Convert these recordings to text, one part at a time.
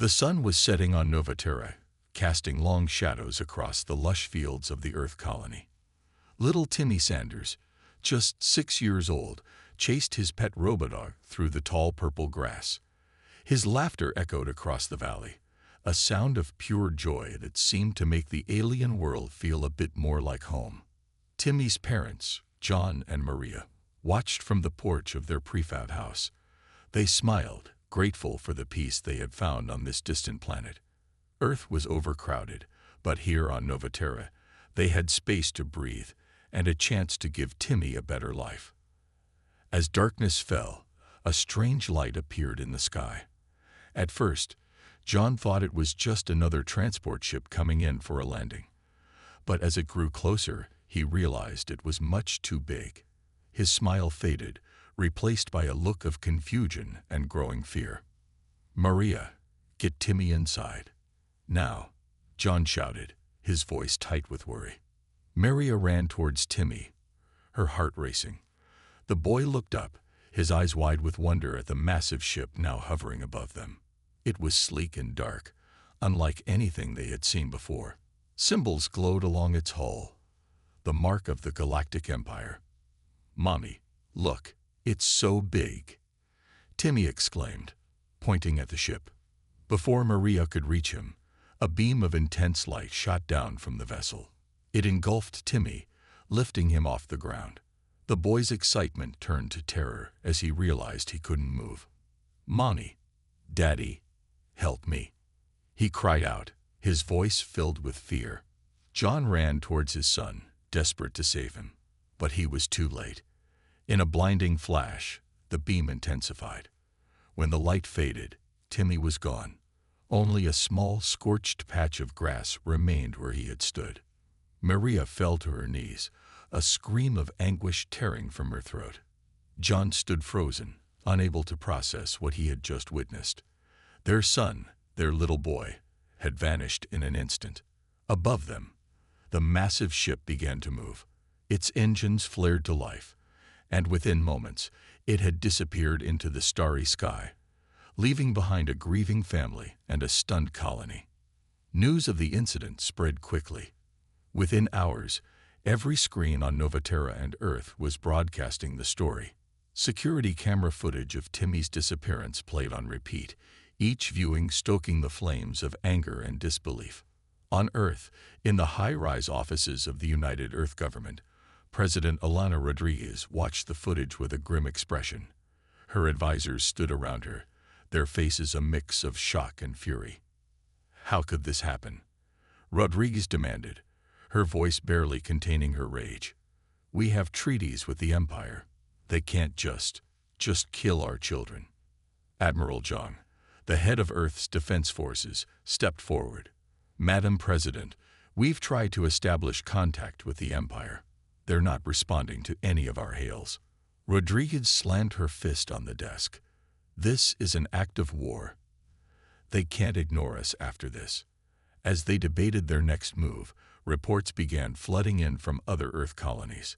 The sun was setting on Novaterra, casting long shadows across the lush fields of the Earth colony. Little Timmy Sanders, just 6 years old, chased his pet robodog through the tall purple grass. His laughter echoed across the valley, a sound of pure joy that seemed to make the alien world feel a bit more like home. Timmy's parents, John and Maria, watched from the porch of their prefab house. They smiled, grateful for the peace they had found on this distant planet. Earth was overcrowded, but here on Novaterra, they had space to breathe and a chance to give Timmy a better life. As darkness fell, a strange light appeared in the sky. At first, John thought it was just another transport ship coming in for a landing. But as it grew closer, he realized it was much too big. His smile faded, replaced by a look of confusion and growing fear. "Maria, get Timmy inside. Now," John shouted, his voice tight with worry. Maria ran towards Timmy, her heart racing. The boy looked up, his eyes wide with wonder at the massive ship now hovering above them. It was sleek and dark, unlike anything they had seen before. Symbols glowed along its hull, the mark of the Galactic Empire. "Mommy, look, it's so big," Timmy exclaimed, pointing at the ship. Before Maria could reach him, a beam of intense light shot down from the vessel. It engulfed Timmy, lifting him off the ground. The boy's excitement turned to terror as he realized he couldn't move. "Mommy, Daddy, help me," he cried out, his voice filled with fear. John ran towards his son, desperate to save him. But he was too late. In a blinding flash, the beam intensified. When the light faded, Timmy was gone. Only a small, scorched patch of grass remained where he had stood. Maria fell to her knees, a scream of anguish tearing from her throat. John stood frozen, unable to process what he had just witnessed. Their son, their little boy, had vanished in an instant. Above them, the massive ship began to move. Its engines flared to life, and within moments, it had disappeared into the starry sky, leaving behind a grieving family and a stunned colony. News of the incident spread quickly. Within hours, every screen on Novaterra and Earth was broadcasting the story. Security camera footage of Timmy's disappearance played on repeat, each viewing stoking the flames of anger and disbelief. On Earth, in the high-rise offices of the United Earth Government, President Alana Rodriguez watched the footage with a grim expression. Her advisors stood around her, their faces a mix of shock and fury. "How could this happen?" Rodriguez demanded, her voice barely containing her rage. "We have treaties with the Empire. They can't just kill our children." Admiral Zhang, the head of Earth's defense forces, stepped forward. "Madam President, we've tried to establish contact with the Empire. They're not responding to any of our hails." Rodriguez slammed her fist on the desk. "This is an act of war. They can't ignore us after this." As they debated their next move, reports began flooding in from other Earth colonies.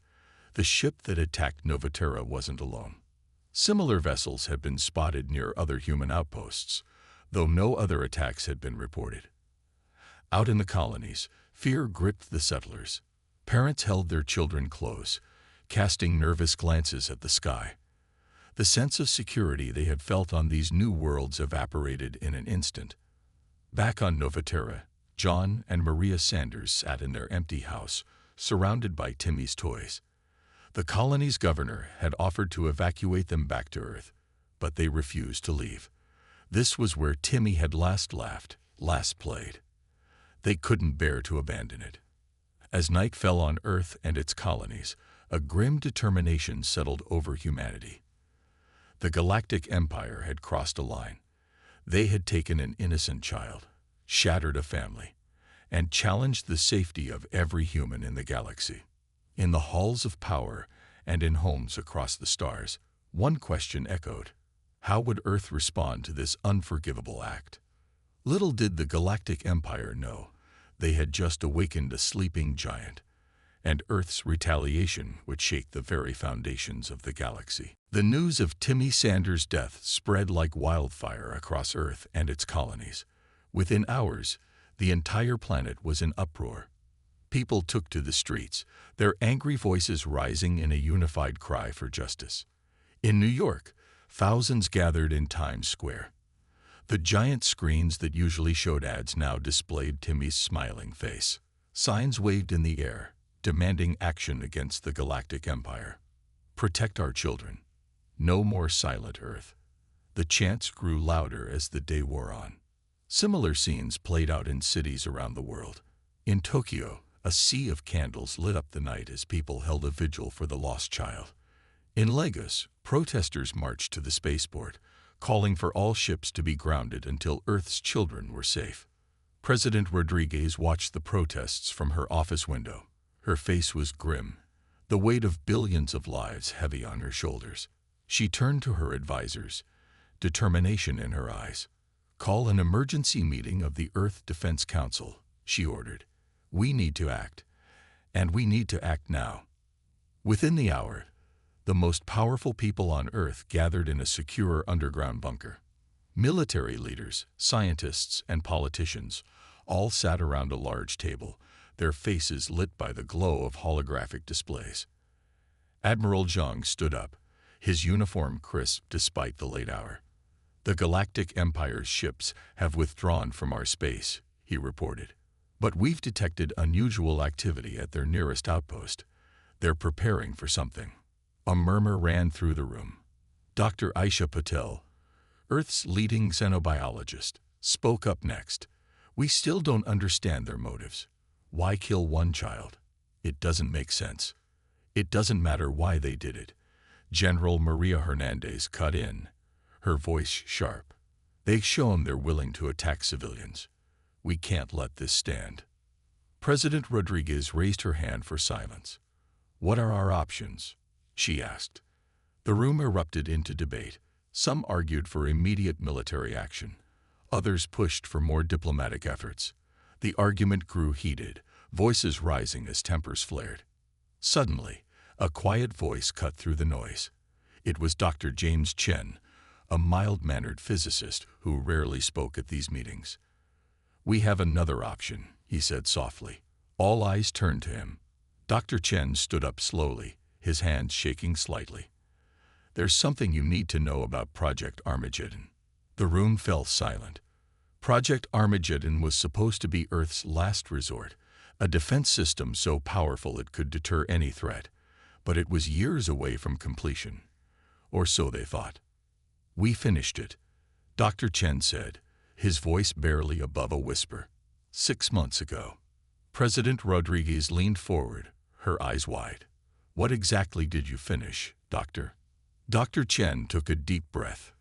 The ship that attacked Novaterra wasn't alone. Similar vessels had been spotted near other human outposts, though no other attacks had been reported. Out in the colonies, fear gripped the settlers. Parents held their children close, casting nervous glances at the sky. The sense of security they had felt on these new worlds evaporated in an instant. Back on Novaterra, John and Maria Sanders sat in their empty house, surrounded by Timmy's toys. The colony's governor had offered to evacuate them back to Earth, but they refused to leave. This was where Timmy had last laughed, last played. They couldn't bear to abandon it. As night fell on Earth and its colonies, a grim determination settled over humanity. The Galactic Empire had crossed a line. They had taken an innocent child, shattered a family, and challenged the safety of every human in the galaxy. In the halls of power and in homes across the stars, one question echoed: how would Earth respond to this unforgivable act? Little did the Galactic Empire know, they had just awakened a sleeping giant, and Earth's retaliation would shake the very foundations of the galaxy. The news of Timmy Sanders' death spread like wildfire across Earth and its colonies. Within hours, the entire planet was in uproar. People took to the streets, their angry voices rising in a unified cry for justice. In New York, thousands gathered in Times Square. The giant screens that usually showed ads now displayed Timmy's smiling face. Signs waved in the air, demanding action against the Galactic Empire. Protect our children. No more silent Earth. The chants grew louder as the day wore on. Similar scenes played out in cities around the world. In Tokyo, a sea of candles lit up the night as people held a vigil for the lost child. In Lagos, protesters marched to the spaceport, calling for all ships to be grounded until Earth's children were safe. President Rodriguez watched the protests from her office window. Her face was grim, the weight of billions of lives heavy on her shoulders. She turned to her advisors, determination in her eyes. "Call an emergency meeting of the Earth Defense Council," she ordered. "We need to act, and we need to act now." Within the hour, the most powerful people on Earth gathered in a secure underground bunker. Military leaders, scientists, and politicians all sat around a large table, their faces lit by the glow of holographic displays. Admiral Zhang stood up, his uniform crisp despite the late hour. "The Galactic Empire's ships have withdrawn from our space," he reported. "But we've detected unusual activity at their nearest outpost. They're preparing for something." A murmur ran through the room. Dr. Aisha Patel, Earth's leading xenobiologist, spoke up next. "We still don't understand their motives. Why kill one child? It doesn't make sense. It doesn't matter why they did it." General Maria Hernandez cut in, her voice sharp. "They've shown they're willing to attack civilians. We can't let this stand." President Rodriguez raised her hand for silence. "What are our options?" she asked. The room erupted into debate. Some argued for immediate military action. Others pushed for more diplomatic efforts. The argument grew heated, voices rising as tempers flared. Suddenly, a quiet voice cut through the noise. It was Dr. James Chen, a mild-mannered physicist who rarely spoke at these meetings. "We have another option," he said softly. All eyes turned to him. Dr. Chen stood up slowly, his hands shaking slightly. "There's something you need to know about Project Armageddon." The room fell silent. Project Armageddon was supposed to be Earth's last resort, a defense system so powerful it could deter any threat, but it was years away from completion. Or so they thought. "We finished it," Dr. Chen said, his voice barely above a whisper. 6 months ago." President Rodriguez leaned forward, her eyes wide. "What exactly did you finish, Doctor?" Dr. Chen took a deep breath.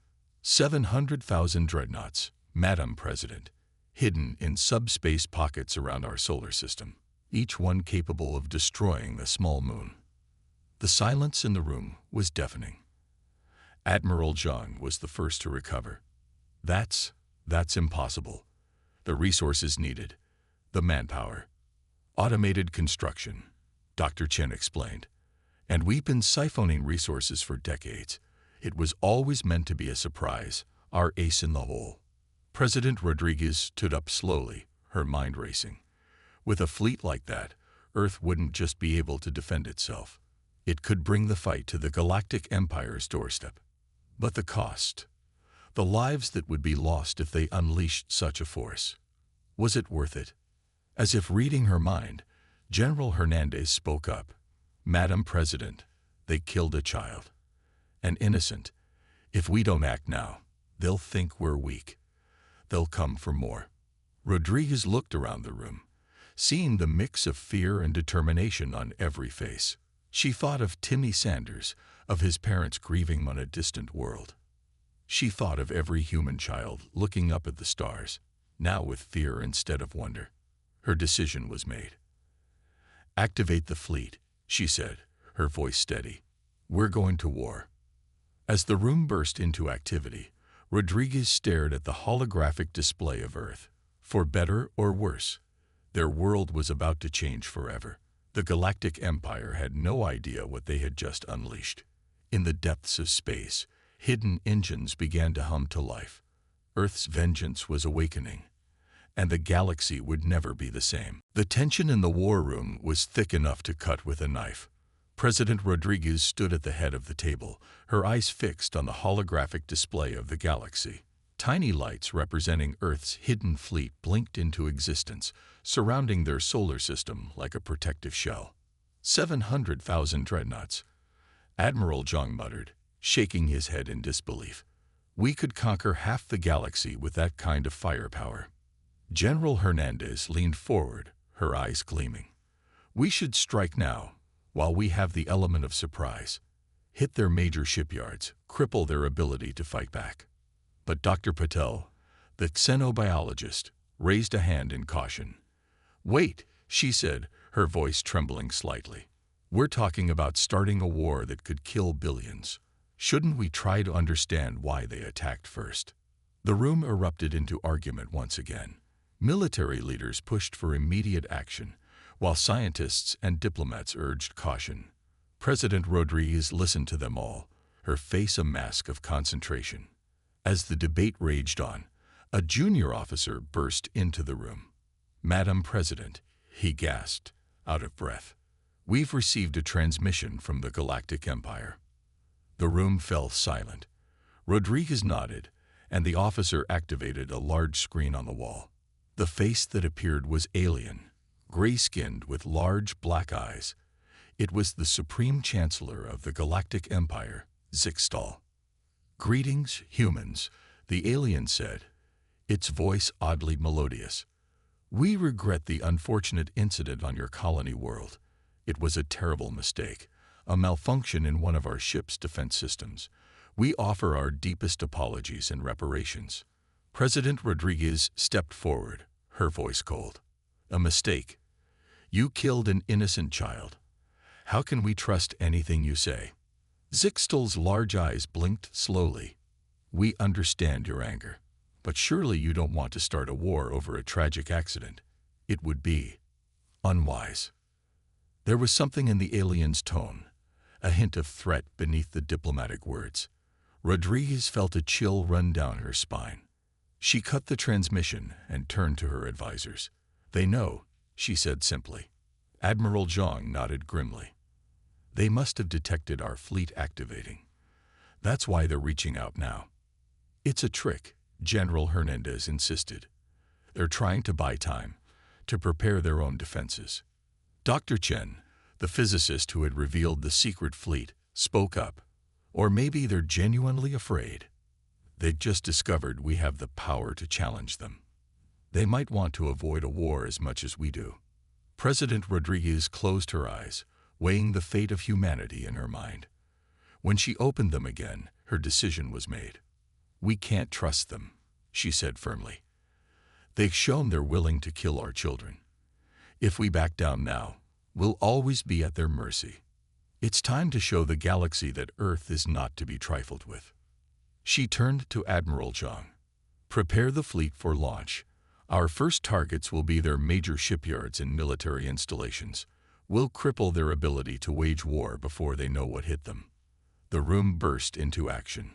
700,000 dreadnoughts, Madam President, hidden in subspace pockets around our solar system, each one capable of destroying a small moon. The silence in the room was deafening. Admiral Zhang was the first to recover. That's impossible. The resources needed, the manpower, automated construction," Dr. Chen explained. "And we've been siphoning resources for decades. It was always meant to be a surprise, our ace in the hole." President Rodriguez stood up slowly, her mind racing. With a fleet like that, Earth wouldn't just be able to defend itself. It could bring the fight to the Galactic Empire's doorstep. But the cost, the lives that would be lost if they unleashed such a force. Was it worth it? As if reading her mind, General Hernandez spoke up. "Madam President, they killed a child. An innocent. If we don't act now, they'll think we're weak. They'll come for more." Rodriguez looked around the room, seeing the mix of fear and determination on every face. She thought of Timmy Sanders, of his parents grieving on a distant world. She thought of every human child looking up at the stars, now with fear instead of wonder. Her decision was made. "Activate the fleet," she said, her voice steady. "We're going to war." As the room burst into activity, Rodriguez stared at the holographic display of Earth. For better or worse, their world was about to change forever. The Galactic Empire had no idea what they had just unleashed. In the depths of space, hidden engines began to hum to life. Earth's vengeance was awakening, and the galaxy would never be the same. The tension in the war room was thick enough to cut with a knife. President Rodriguez stood at the head of the table, her eyes fixed on the holographic display of the galaxy. Tiny lights representing Earth's hidden fleet blinked into existence, surrounding their solar system like a protective shell. 700,000 dreadnoughts. Admiral Zhang muttered, shaking his head in disbelief. We could conquer half the galaxy with that kind of firepower. General Hernandez leaned forward, her eyes gleaming. We should strike now, while we have the element of surprise. Hit their major shipyards, cripple their ability to fight back. But Dr. Patel, the xenobiologist, raised a hand in caution. Wait, she said, her voice trembling slightly. We're talking about starting a war that could kill billions. Shouldn't we try to understand why they attacked first? The room erupted into argument once again. Military leaders pushed for immediate action, while scientists and diplomats urged caution. President Rodriguez listened to them all, her face a mask of concentration. As the debate raged on, a junior officer burst into the room. Madam President, he gasped, out of breath. We've received a transmission from the Galactic Empire. The room fell silent. Rodriguez nodded, and the officer activated a large screen on the wall. The face that appeared was alien, gray-skinned with large black eyes. It was the Supreme Chancellor of the Galactic Empire, Zixtal. Greetings, humans, the alien said, its voice oddly melodious. We regret the unfortunate incident on your colony world. It was a terrible mistake, a malfunction in one of our ship's defense systems. We offer our deepest apologies and reparations. President Rodriguez stepped forward, her voice cold. A mistake. You killed an innocent child. How can we trust anything you say? Zixtal's large eyes blinked slowly. We understand your anger, but surely you don't want to start a war over a tragic accident. It would be unwise. There was something in the alien's tone, a hint of threat beneath the diplomatic words. Rodriguez felt a chill run down her spine. She cut the transmission and turned to her advisors. They know, she said simply. Admiral Zhang nodded grimly. They must have detected our fleet activating. That's why they're reaching out now. It's a trick, General Hernandez insisted. They're trying to buy time, to prepare their own defenses. Dr. Chen, the physicist who had revealed the secret fleet, spoke up. Or maybe they're genuinely afraid. They've just discovered we have the power to challenge them. They might want to avoid a war as much as we do. President Rodriguez closed her eyes, weighing the fate of humanity in her mind. When she opened them again, her decision was made. We can't trust them, she said firmly. They've shown they're willing to kill our children. If we back down now, we'll always be at their mercy. It's time to show the galaxy that Earth is not to be trifled with. She turned to Admiral Zhang. Prepare the fleet for launch. Our first targets will be their major shipyards and military installations. We'll cripple their ability to wage war before they know what hit them. The room burst into action.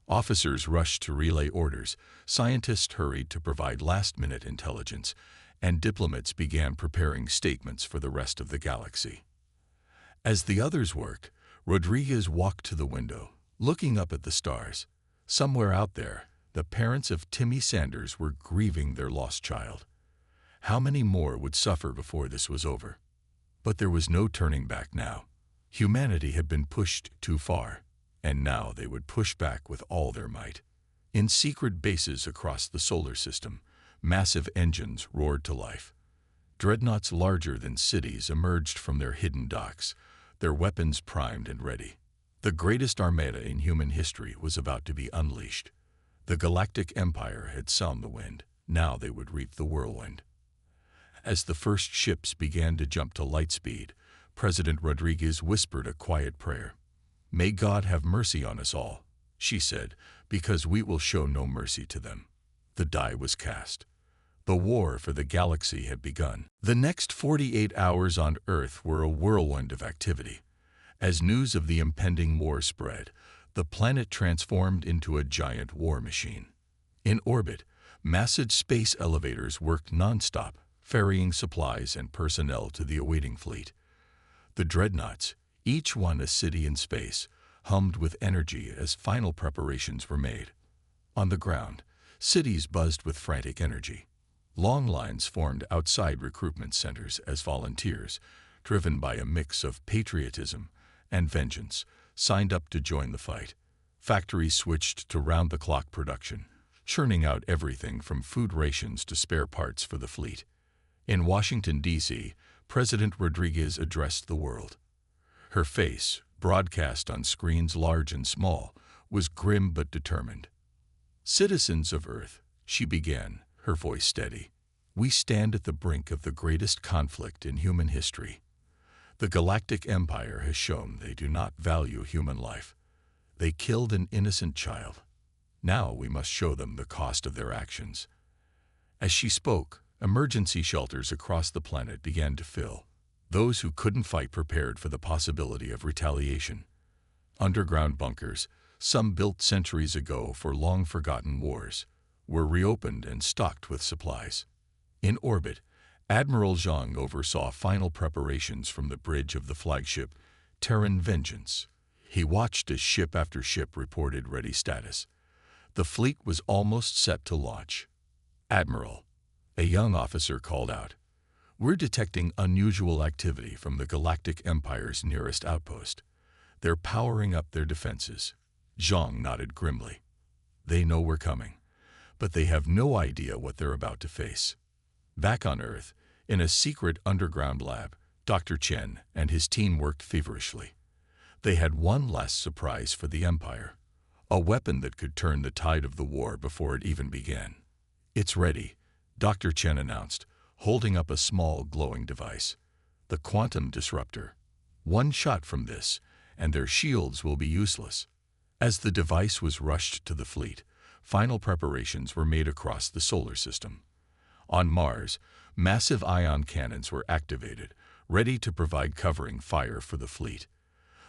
Officers rushed to relay orders, scientists hurried to provide last-minute intelligence, and diplomats began preparing statements for the rest of the galaxy. As the others worked, Rodriguez walked to the window, looking up at the stars. Somewhere out there, the parents of Timmy Sanders were grieving their lost child. How many more would suffer before this was over? But there was no turning back now. Humanity had been pushed too far, and now they would push back with all their might. In secret bases across the solar system, massive engines roared to life. Dreadnoughts larger than cities emerged from their hidden docks, their weapons primed and ready. The greatest armada in human history was about to be unleashed. The Galactic Empire had sown the wind. Now they would reap the whirlwind. As the first ships began to jump to light speed, President Rodriguez whispered a quiet prayer. May God have mercy on us all, she said, because we will show no mercy to them. The die was cast. The war for the galaxy had begun. The next 48 hours on Earth were a whirlwind of activity. As news of the impending war spread, the planet transformed into a giant war machine. In orbit, massive space elevators worked nonstop, ferrying supplies and personnel to the awaiting fleet. The Dreadnoughts, each one a city in space, hummed with energy as final preparations were made. On the ground, cities buzzed with frantic energy. Long lines formed outside recruitment centers as volunteers, driven by a mix of patriotism and vengeance, signed up to join the fight. Factories switched to round-the-clock production, churning out everything from food rations to spare parts for the fleet. In Washington, D.C., President Rodriguez addressed the world. Her face, broadcast on screens large and small, was grim but determined. "Citizens of Earth," she began, her voice steady, "we stand at the brink of the greatest conflict in human history. The Galactic Empire has shown they do not value human life. They killed an innocent child. Now we must show them the cost of their actions." As she spoke, emergency shelters across the planet began to fill. Those who couldn't fight prepared for the possibility of retaliation. Underground bunkers, some built centuries ago for long-forgotten wars, were reopened and stocked with supplies. In orbit, Admiral Zhang oversaw final preparations from the bridge of the flagship Terran Vengeance. He watched as ship after ship reported ready status. The fleet was almost set to launch. "Admiral," a young officer called out, "we're detecting unusual activity from the Galactic Empire's nearest outpost. They're powering up their defenses." Zhang nodded grimly. "They know we're coming, but they have no idea what they're about to face." Back on Earth, in a secret underground lab, Dr. Chen and his team worked feverishly. They had one last surprise for the Empire, a weapon that could turn the tide of the war before it even began. "It's ready," Dr. Chen announced, holding up a small glowing device. "The quantum disruptor. One shot from this, and their shields will be useless." As the device was rushed to the fleet, final preparations were made across the solar system. On Mars, massive ion cannons were activated, ready to provide covering fire for the fleet.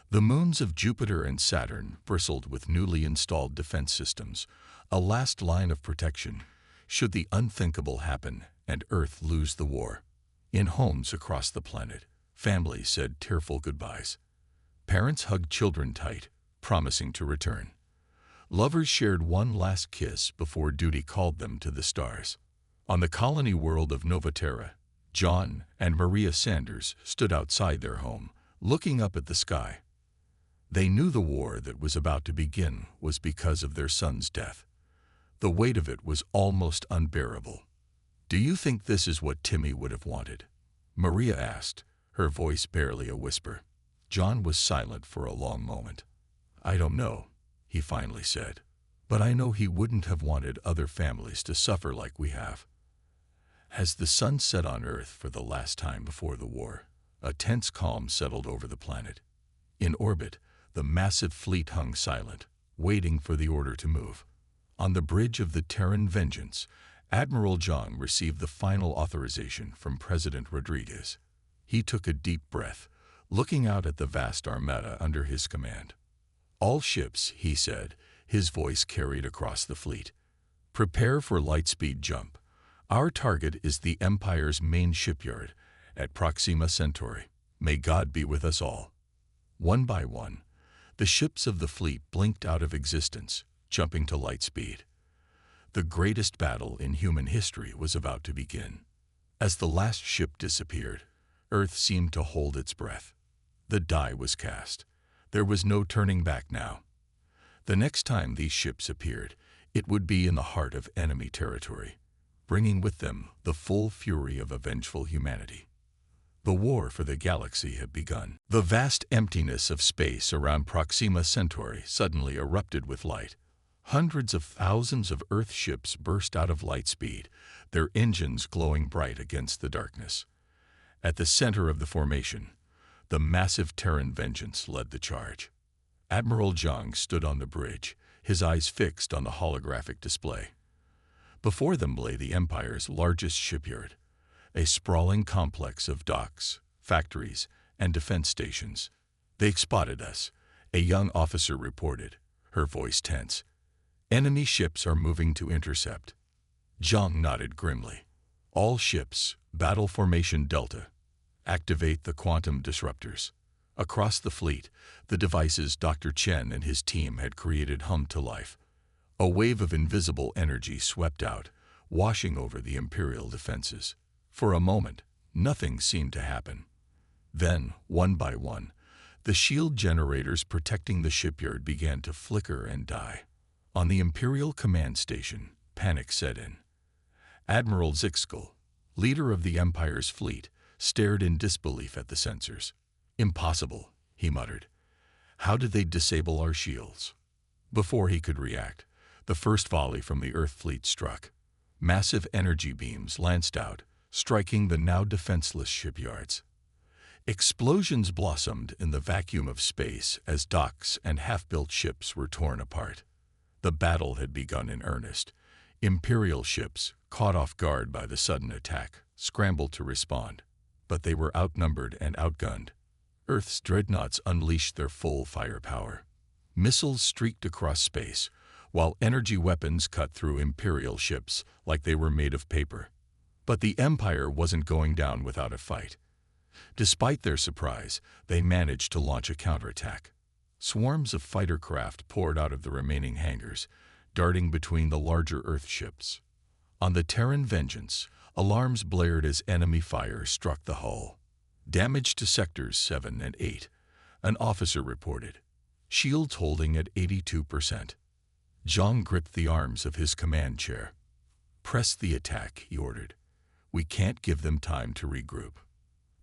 The moons of Jupiter and Saturn bristled with newly installed defense systems, a last line of protection should the unthinkable happen and Earth lose the war. In homes across the planet, families said tearful goodbyes. Parents hugged children tight, promising to return. Lovers shared one last kiss before duty called them to the stars. On the colony world of Nova Terra, John and Maria Sanders stood outside their home, looking up at the sky. They knew the war that was about to begin was because of their son's death. The weight of it was almost unbearable. "Do you think this is what Timmy would have wanted?" Maria asked, her voice barely a whisper. John was silent for a long moment. "I don't know," he finally said, "but I know he wouldn't have wanted other families to suffer like we have." As the sun set on Earth for the last time before the war, a tense calm settled over the planet. In orbit, the massive fleet hung silent, waiting for the order to move. On the bridge of the Terran Vengeance, Admiral Zhang received the final authorization from President Rodriguez. He took a deep breath, looking out at the vast armada under his command. "All ships," he said, his voice carried across the fleet, "prepare for lightspeed jump. Our target is the Empire's main shipyard at Proxima Centauri. May God be with us all." One by one, the ships of the fleet blinked out of existence, jumping to light speed. The greatest battle in human history was about to begin. As the last ship disappeared, Earth seemed to hold its breath. The die was cast. There was no turning back now. The next time these ships appeared, it would be in the heart of enemy territory, bringing with them the full fury of a vengeful humanity. The war for the galaxy had begun. The vast emptiness of space around Proxima Centauri suddenly erupted with light. Hundreds of thousands of Earth ships burst out of light speed, their engines glowing bright against the darkness. At the center of the formation, the massive Terran Vengeance led the charge. Admiral Zhang stood on the bridge, his eyes fixed on the holographic display. Before them lay the Empire's largest shipyard, a sprawling complex of docks, factories, and defense stations. "They spotted us," a young officer reported, her voice tense. "Enemy ships are moving to intercept." Zhang nodded grimly. "All ships, battle formation Delta. Activate the quantum disruptors." Across the fleet, the devices Dr. Chen and his team had created hummed to life. A wave of invisible energy swept out, washing over the Imperial defenses. For a moment, nothing seemed to happen. Then, one by one, the shield generators protecting the shipyard began to flicker and die. On the Imperial command station, panic set in. Admiral Zixkel, leader of the Empire's fleet, stared in disbelief at the sensors. "Impossible," he muttered. "How did they disable our shields?" Before he could react, the first volley from the Earth fleet struck. Massive energy beams lanced out, striking the now defenseless shipyards. Explosions blossomed in the vacuum of space as docks and half-built ships were torn apart. The battle had begun in earnest. Imperial ships, caught off guard by the sudden attack, scrambled to respond, but they were outnumbered and outgunned. Earth's dreadnoughts unleashed their full firepower. Missiles streaked across space, while energy weapons cut through Imperial ships like they were made of paper. But the Empire wasn't going down without a fight. Despite their surprise, they managed to launch a counterattack. Swarms of fighter craft poured out of the remaining hangars, darting between the larger Earth ships. On the Terran Vengeance, alarms blared as enemy fire struck the hull. "Damage to sectors 7 and 8, an officer reported. "Shields holding at 82%. Zhang gripped the arms of his command chair. "Press the attack," he ordered. "We can't give them time to regroup."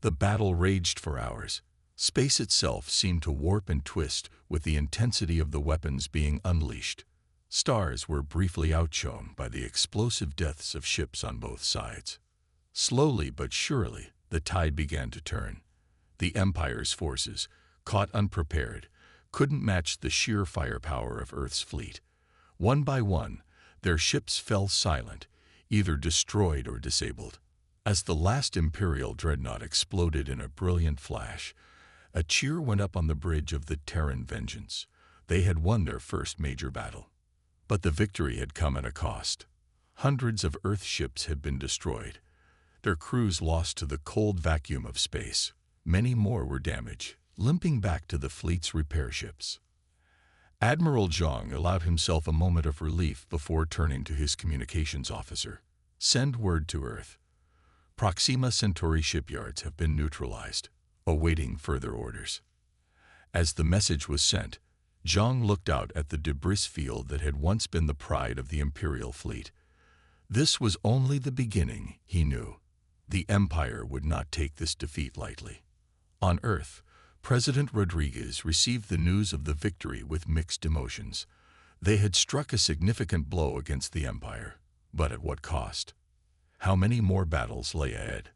The battle raged for hours. Space itself seemed to warp and twist with the intensity of the weapons being unleashed. Stars were briefly outshone by the explosive deaths of ships on both sides. Slowly but surely, the tide began to turn. The Empire's forces, caught unprepared, couldn't match the sheer firepower of Earth's fleet. One by one, their ships fell silent, either destroyed or disabled. As the last Imperial dreadnought exploded in a brilliant flash, a cheer went up on the bridge of the Terran Vengeance. They had won their first major battle. But the victory had come at a cost. Hundreds of Earth ships had been destroyed, their crews lost to the cold vacuum of space. Many more were damaged, limping back to the fleet's repair ships. Admiral Zhang allowed himself a moment of relief before turning to his communications officer. "Send word to Earth. Proxima Centauri shipyards have been neutralized, awaiting further orders." As the message was sent, Zhang looked out at the debris field that had once been the pride of the Imperial fleet. This was only the beginning, he knew. The Empire would not take this defeat lightly. On Earth, President Rodriguez received the news of the victory with mixed emotions. They had struck a significant blow against the Empire, but at what cost? How many more battles lay ahead?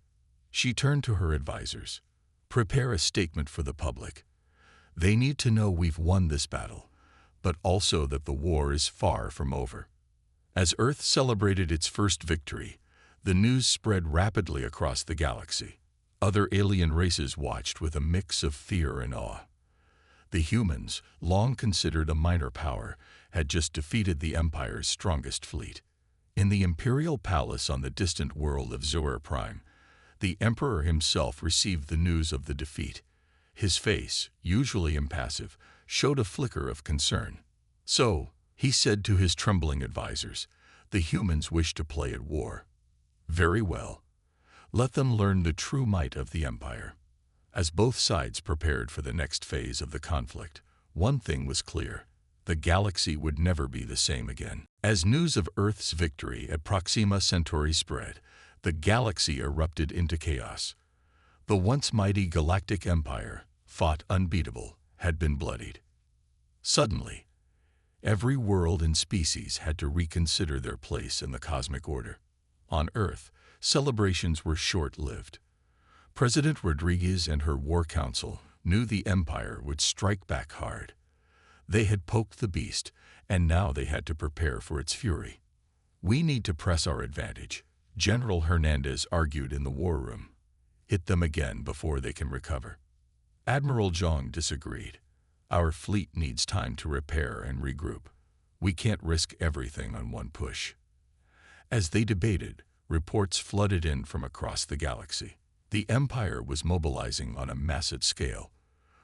She turned to her advisors. "Prepare a statement for the public. They need to know we've won this battle, but also that the war is far from over." As Earth celebrated its first victory, the news spread rapidly across the galaxy. Other alien races watched with a mix of fear and awe. The humans, long considered a minor power, had just defeated the Empire's strongest fleet. In the Imperial Palace on the distant world of Zoer Prime, the Emperor himself received the news of the defeat. His face, usually impassive, showed a flicker of concern. "So," he said to his trembling advisors, "the humans wish to play at war. Very well. Let them learn the true might of the Empire." As both sides prepared for the next phase of the conflict, one thing was clear: the galaxy would never be the same again. As news of Earth's victory at Proxima Centauri spread, the galaxy erupted into chaos. The once mighty Galactic Empire, fought unbeatable, had been bloodied. Suddenly, every world and species had to reconsider their place in the cosmic order. On Earth, celebrations were short-lived. President Rodriguez and her war council knew the Empire would strike back hard. They had poked the beast, and now they had to prepare for its fury. We need to press our advantage, General Hernandez argued in the war room. Hit them again before they can recover. Admiral Zhang disagreed. Our fleet needs time to repair and regroup. We can't risk everything on one push. As they debated, reports flooded in from across the galaxy. The Empire was mobilizing on a massive scale.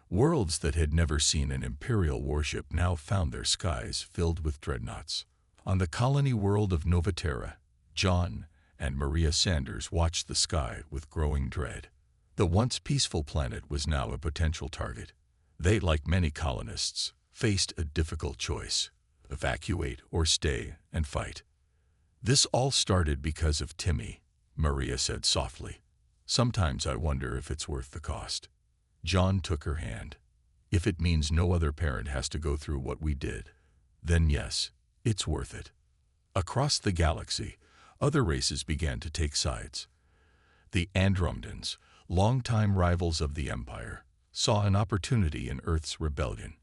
Worlds that had never seen an Imperial warship now found their skies filled with dreadnoughts. On the colony world of Novaterra, John and Maria Sanders watched the sky with growing dread. The once peaceful planet was now a potential target. They, like many colonists, faced a difficult choice: evacuate or stay and fight. This all started because of Timmy, Maria said softly. Sometimes I wonder if it's worth the cost. John took her hand. If it means no other parent has to go through what we did, then yes, it's worth it. Across the galaxy, other races began to take sides. The Andromedans, longtime rivals of the Empire, saw an opportunity in Earth's rebellion.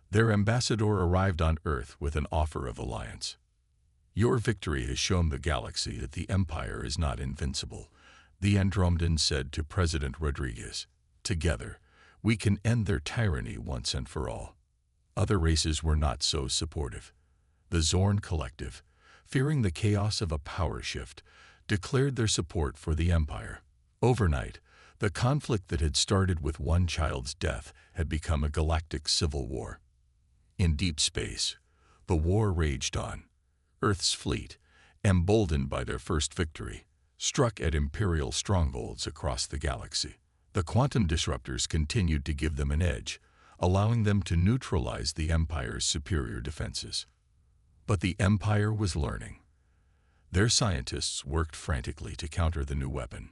Their ambassador arrived on Earth with an offer of alliance. Your victory has shown the galaxy that the Empire is not invincible, the Andromedans said to President Rodriguez. Together, we can end their tyranny once and for all. Other races were not so supportive. The Zorn Collective, fearing the chaos of a power shift, declared their support for the Empire. Overnight, the conflict that had started with one child's death had become a galactic civil war. In deep space, the war raged on. Earth's fleet, emboldened by their first victory, struck at Imperial strongholds across the galaxy. The quantum disruptors continued to give them an edge, allowing them to neutralize the Empire's superior defenses. But the Empire was learning. Their scientists worked frantically to counter the new weapon.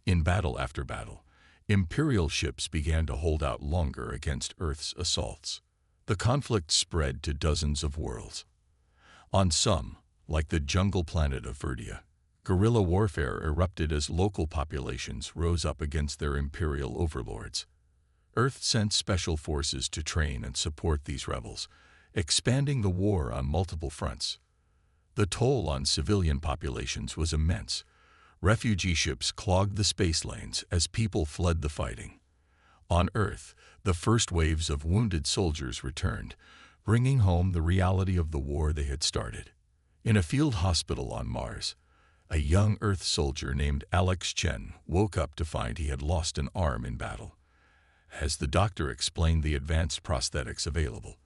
In battle after battle, Imperial ships began to hold out longer against Earth's assaults. The conflict spread to dozens of worlds. On some, like the jungle planet of Verdia, guerrilla warfare erupted as local populations rose up against their Imperial overlords. Earth sent special forces to train and support these rebels, expanding the war on multiple fronts. The toll on civilian populations was immense. Refugee ships clogged the space lanes as people fled the fighting. On Earth, the first waves of wounded soldiers returned, bringing home the reality of the war they had started. In a field hospital on Mars, a young Earth soldier named Alex Chen woke up to find he had lost an arm in battle. As the doctor explained the advanced prosthetics available,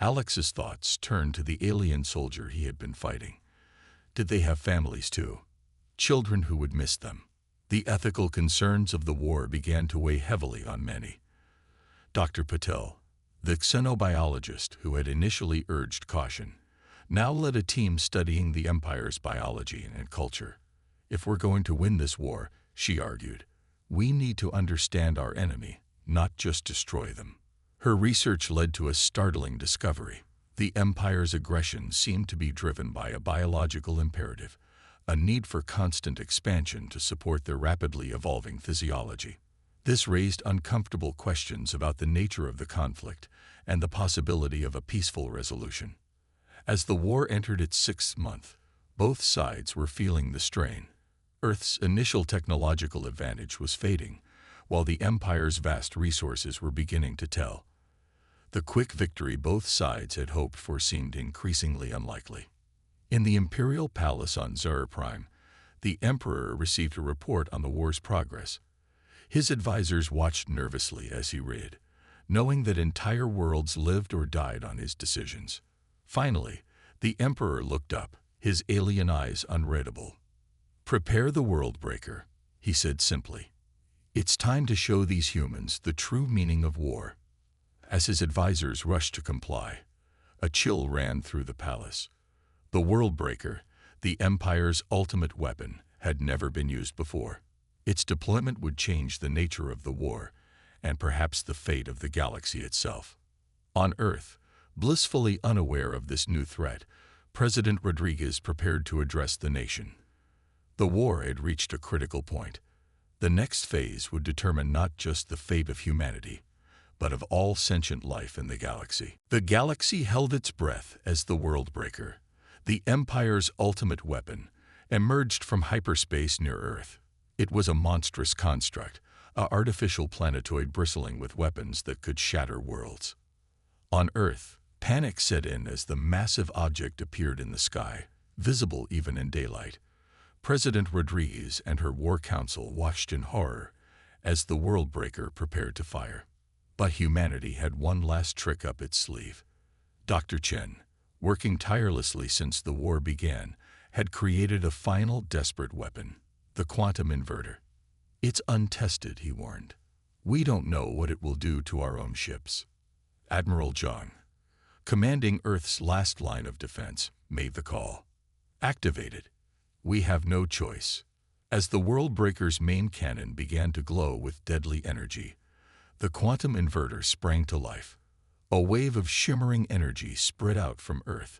Alex's thoughts turned to the alien soldier he had been fighting. Did they have families too? Children who would miss them? The ethical concerns of the war began to weigh heavily on many. Dr. Patel, the xenobiologist who had initially urged caution, now led a team studying the Empire's biology and culture. If we're going to win this war, she argued, we need to understand our enemy, not just destroy them. Her research led to a startling discovery. The Empire's aggression seemed to be driven by a biological imperative, a need for constant expansion to support their rapidly evolving physiology. This raised uncomfortable questions about the nature of the conflict and the possibility of a peaceful resolution. As the war entered its 6th month, both sides were feeling the strain. Earth's initial technological advantage was fading, while the Empire's vast resources were beginning to tell. The quick victory both sides had hoped for seemed increasingly unlikely. In the Imperial Palace on Zara Prime, the Emperor received a report on the war's progress. His advisors watched nervously as he read, knowing that entire worlds lived or died on his decisions. Finally, the Emperor looked up, his alien eyes unreadable. "Prepare the World Breaker," he said simply. "It's time to show these humans the true meaning of war." As his advisors rushed to comply, a chill ran through the palace. The World Breaker, the Empire's ultimate weapon, had never been used before. Its deployment would change the nature of the war, and perhaps the fate of the galaxy itself. On Earth, blissfully unaware of this new threat, President Rodriguez prepared to address the nation. The war had reached a critical point. The next phase would determine not just the fate of humanity, but of all sentient life in the galaxy. The galaxy held its breath as the World Breaker, The Empire's ultimate weapon, emerged from hyperspace near Earth. It was a monstrous construct, an artificial planetoid bristling with weapons that could shatter worlds. On Earth, panic set in as the massive object appeared in the sky, visible even in daylight. President Rodriguez and her war council watched in horror as the Worldbreaker prepared to fire. But humanity had one last trick up its sleeve. Dr. Chen, working tirelessly since the war began, had created a final desperate weapon, the quantum inverter. It's untested, he warned. We don't know what it will do to our own ships. Admiral Zhang, commanding Earth's last line of defense, made the call. Activate it. We have no choice. As the Worldbreaker's main cannon began to glow with deadly energy, the quantum inverter sprang to life. A wave of shimmering energy spread out from Earth,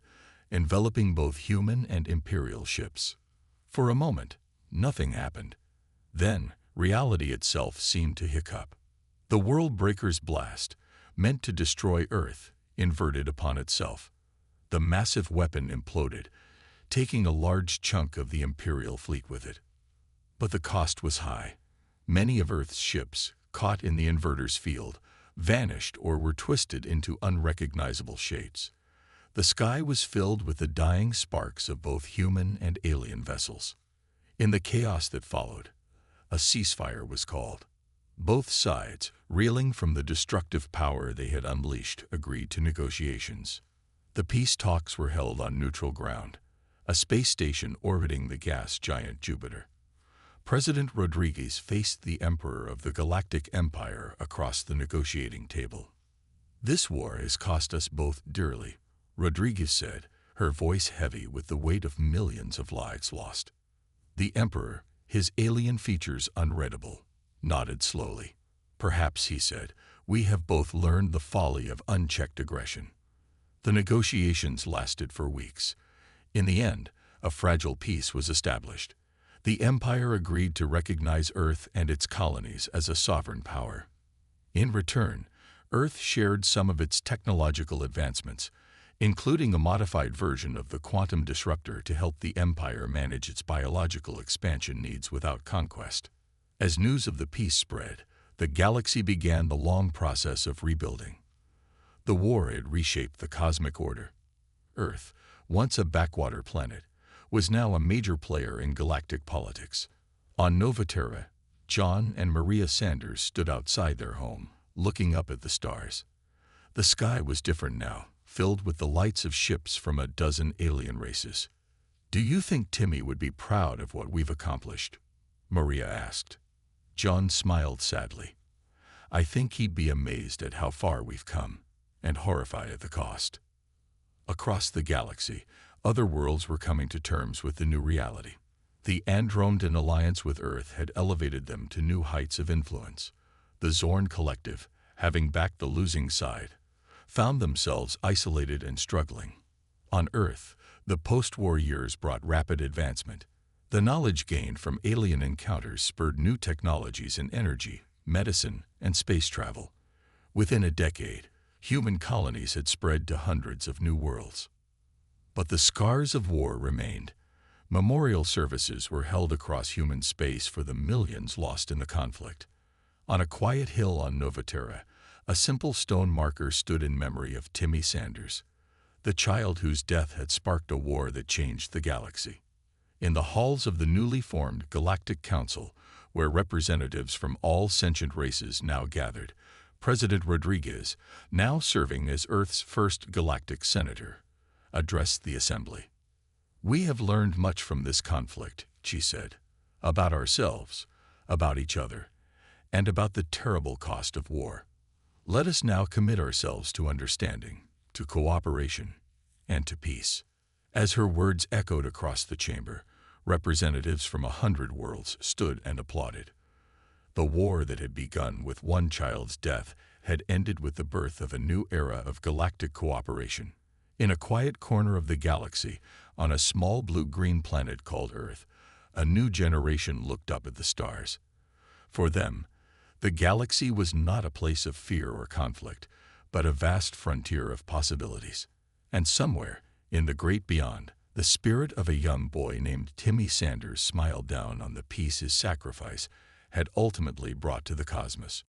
enveloping both human and Imperial ships. For a moment, nothing happened. Then, reality itself seemed to hiccup. The Worldbreaker's blast, meant to destroy Earth, inverted upon itself. The massive weapon imploded, taking a large chunk of the Imperial fleet with it. But the cost was high. Many of Earth's ships, caught in the inverter's field, vanished or were twisted into unrecognizable shapes. The sky was filled with the dying sparks of both human and alien vessels. In the chaos that followed, a ceasefire was called. Both sides, reeling from the destructive power they had unleashed, agreed to negotiations. The peace talks were held on neutral ground, a space station orbiting the gas giant Jupiter. President Rodriguez faced the Emperor of the Galactic Empire across the negotiating table. This war has cost us both dearly, Rodriguez said, her voice heavy with the weight of millions of lives lost. The Emperor, his alien features unreadable, nodded slowly. Perhaps, he said, we have both learned the folly of unchecked aggression. The negotiations lasted for weeks. In the end, a fragile peace was established. The Empire agreed to recognize Earth and its colonies as a sovereign power. In return, Earth shared some of its technological advancements, including a modified version of the quantum disruptor to help the Empire manage its biological expansion needs without conquest. As news of the peace spread, the galaxy began the long process of rebuilding. The war had reshaped the cosmic order. Earth, once a backwater planet, was now a major player in galactic politics. On Nova Terra, John and Maria Sanders stood outside their home, looking up at the stars. The sky was different now, filled with the lights of ships from a dozen alien races. "Do you think Timmy would be proud of what we've accomplished?" Maria asked. John smiled sadly. "I think he'd be amazed at how far we've come, and horrified at the cost." Across the galaxy, other worlds were coming to terms with the new reality. The Andromedan alliance with Earth had elevated them to new heights of influence. The Zorn Collective, having backed the losing side, found themselves isolated and struggling. On Earth, the post-war years brought rapid advancement. The knowledge gained from alien encounters spurred new technologies in energy, medicine, and space travel. Within a decade, human colonies had spread to hundreds of new worlds. But the scars of war remained. Memorial services were held across human space for the millions lost in the conflict. On a quiet hill on Nova Terra, a simple stone marker stood in memory of Timmy Sanders, the child whose death had sparked a war that changed the galaxy. In the halls of the newly formed Galactic Council, where representatives from all sentient races now gathered, President Rodriguez, now serving as Earth's first galactic senator, addressed the assembly. "We have learned much from this conflict," she said, "about ourselves, about each other, and about the terrible cost of war. Let us now commit ourselves to understanding, to cooperation, and to peace." As her words echoed across the chamber, representatives from 100 worlds stood and applauded. The war that had begun with one child's death had ended with the birth of a new era of galactic cooperation. In a quiet corner of the galaxy, on a small blue-green planet called Earth, a new generation looked up at the stars. For them, the galaxy was not a place of fear or conflict, but a vast frontier of possibilities. And somewhere, in the great beyond, The spirit of a young boy named Timmy Sanders smiled down on the peace his sacrifice had ultimately brought to the cosmos.